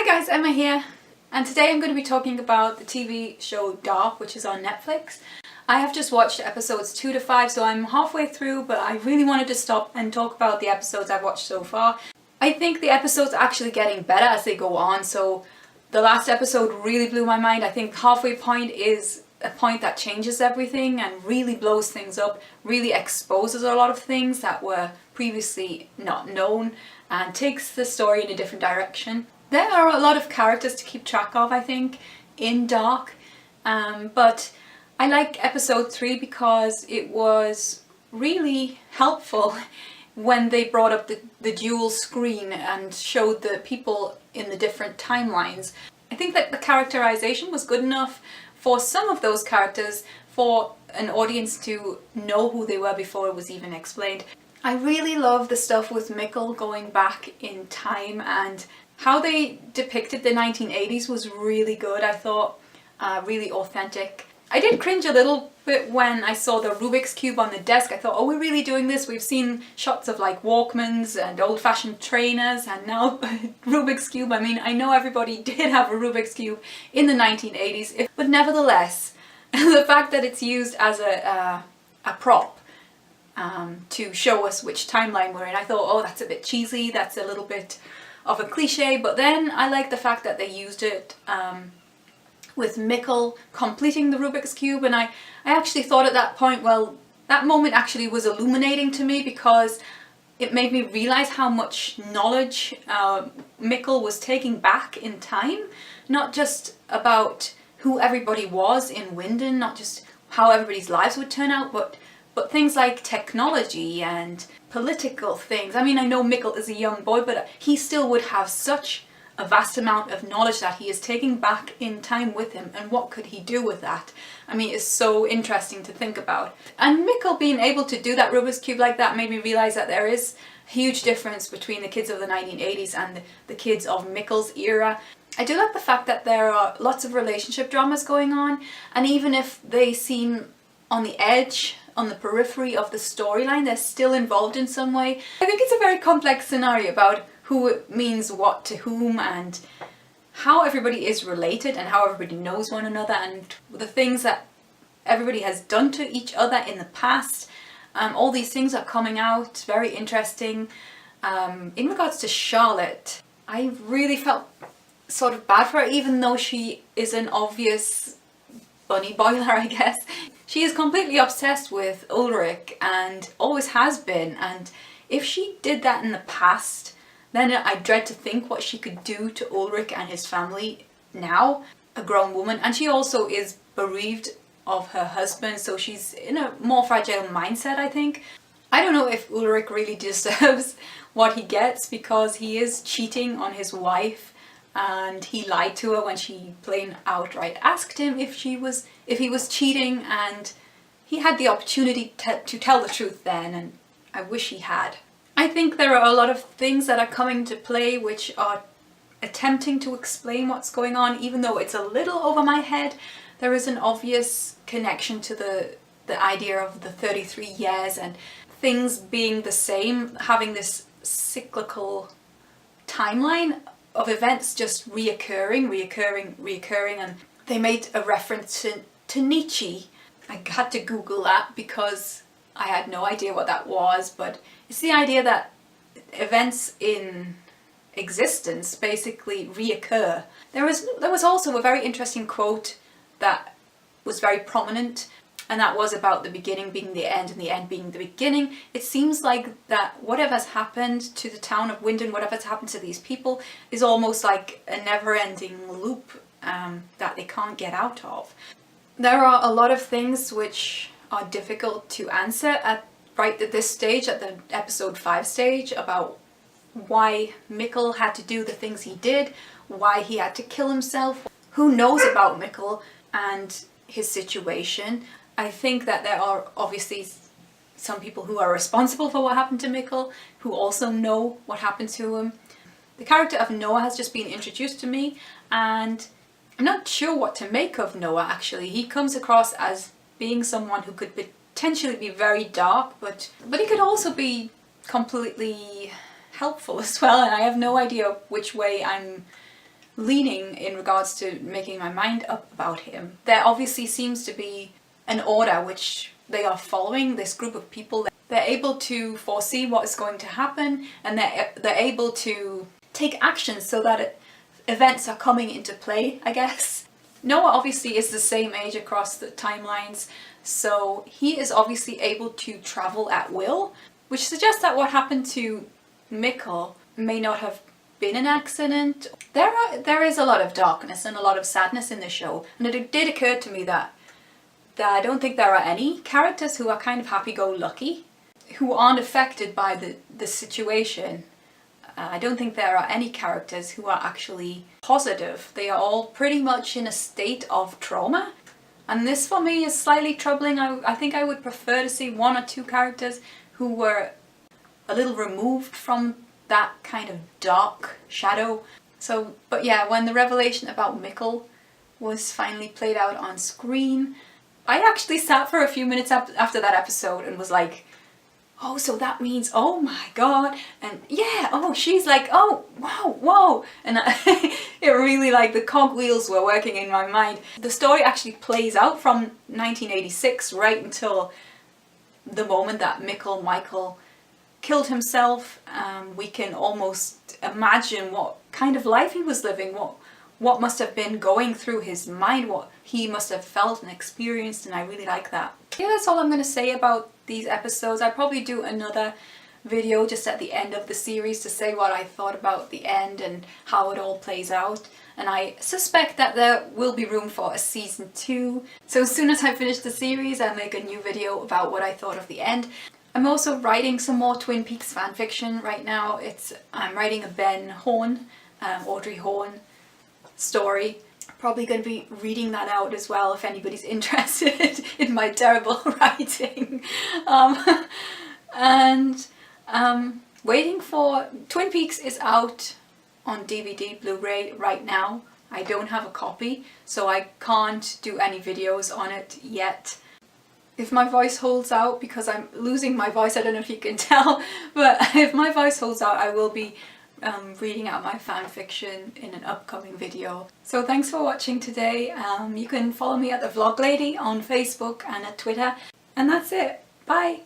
Hi guys, Emma here, and today I'm going to be talking about the TV show Dark, which is on Netflix. I have just watched episodes 2 to 5, so I'm halfway through, but I really wanted to stop and talk about the episodes I've watched so far. I think the episodes are actually getting better as they go on, so the last episode really blew my mind. I think halfway point is a point that changes everything and really blows things up, really exposes a lot of things that were previously not known and takes the story in a different direction. There are a lot of characters to keep track of, I think, in Dark, but I like episode 3 because it was really helpful when they brought up the dual screen and showed the people in the different timelines. I think that the characterization was good enough for some of those characters for an audience to know who they were before it was even explained. I really love the stuff with Mikkel going back in time, and how they depicted the 1980s was really good, I thought, really authentic. I did cringe a little bit when I saw the Rubik's Cube on the desk. I thought, oh, we're really doing this? We've seen shots of like Walkmans and old-fashioned trainers, and now Rubik's Cube. I mean, I know everybody did have a Rubik's Cube in the 1980s, but nevertheless, the fact that it's used as a prop to show us which timeline we're in, I thought, oh, that's a bit cheesy, that's a little bit of a cliche, but then I like the fact that they used it with Mikkel completing the Rubik's Cube, and I actually thought at that point, well, that moment actually was illuminating to me because it made me realise how much knowledge Mikkel was taking back in time, not just about who everybody was in Winden, not just how everybody's lives would turn out, but things like technology and political things. I mean, I know Mikkel is a young boy, but he still would have such a vast amount of knowledge that he is taking back in time with him, and what could he do with that? I mean, it's so interesting to think about. And Mikkel being able to do that Rubik's Cube like that made me realise that there is a huge difference between the kids of the 1980s and the kids of Mikkel's era. I do like the fact that there are lots of relationship dramas going on, and even if they seem on the edge, on the periphery of the storyline, they're still involved in some way. I think it's a very complex scenario about who means what to whom and how everybody is related and how everybody knows one another and the things that everybody has done to each other in the past. All these things are coming out, very interesting. In regards to Charlotte, I really felt sort of bad for her, even though she is an obvious bunny boiler, I guess. She is completely obsessed with Ulrich and always has been, and if she did that in the past, then I dread to think what she could do to Ulrich and his family now, a grown woman. And she also is bereaved of her husband, so she's in a more fragile mindset, I think. I don't know if Ulrich really deserves what he gets, because he is cheating on his wife, and he lied to her when she plain outright asked him if he was cheating, and he had the opportunity to tell the truth then, and I wish he had. I think there are a lot of things that are coming to play which are attempting to explain what's going on, even though it's a little over my head. There is an obvious connection to the idea of the 33 years and things being the same, having this cyclical timeline of events just reoccurring, and they made a reference to Nietzsche. I had to Google that because I had no idea what that was, but it's the idea that events in existence basically reoccur. There was also a very interesting quote that was very prominent, and that was about the beginning being the end and the end being the beginning. It seems like that whatever's happened to the town of Winden, whatever's happened to these people, is almost like a never-ending loop that they can't get out of. There are a lot of things which are difficult to answer right at this stage, at the episode 5 stage, about why Mikkel had to do the things he did, why he had to kill himself. Who knows about Mikkel and his situation? I think that there are obviously some people who are responsible for what happened to Mikkel, who also know what happened to him. The character of Noah has just been introduced to me, and I'm not sure what to make of Noah, actually. He comes across as being someone who could potentially be very dark, but he could also be completely helpful as well, and I have no idea which way I'm leaning in regards to making my mind up about him. There obviously seems to be an order which they are following, this group of people. They're able to foresee what is going to happen, and they're able to take action so that events are coming into play, I guess. Noah obviously is the same age across the timelines, so he is obviously able to travel at will, which suggests that what happened to Mikkel may not have been an accident. There is a lot of darkness and a lot of sadness in the show, and it did occur to me that I don't think there are any characters who are kind of happy-go-lucky, who aren't affected by the situation. I don't think there are any characters who are actually positive. They are all pretty much in a state of trauma. And this for me is slightly troubling. I think I would prefer to see one or two characters who were a little removed from that kind of dark shadow. So, but yeah, when the revelation about Mikkel was finally played out on screen, I actually sat for a few minutes after that episode and was like, oh, so that means, oh my god, and yeah, oh, she's like, oh, wow, whoa, and it really, like, the cogwheels were working in my mind. The story actually plays out from 1986 right until the moment that Michael killed himself. We can almost imagine what kind of life he was living, what must have been going through his mind, what he must have felt and experienced, and I really like that. Yeah, that's all I'm going to say about these episodes. I'll probably do another video just at the end of the series to say what I thought about the end and how it all plays out. And I suspect that there will be room for a season 2. So as soon as I finish the series, I'll make a new video about what I thought of the end. I'm also writing some more Twin Peaks fanfiction right now. I'm writing a Ben Horn, Audrey Horn story. Probably going to be reading that out as well if anybody's interested in my terrible writing. Waiting for... Twin Peaks is out on DVD, Blu-ray right now. I don't have a copy, so I can't do any videos on it yet. If my voice holds out, because I'm losing my voice, I don't know if you can tell, but if my voice holds out, I will be reading out my fan fiction in an upcoming video. So thanks for watching today. You can follow me at the Vlog Lady on Facebook and at Twitter. And that's it. Bye!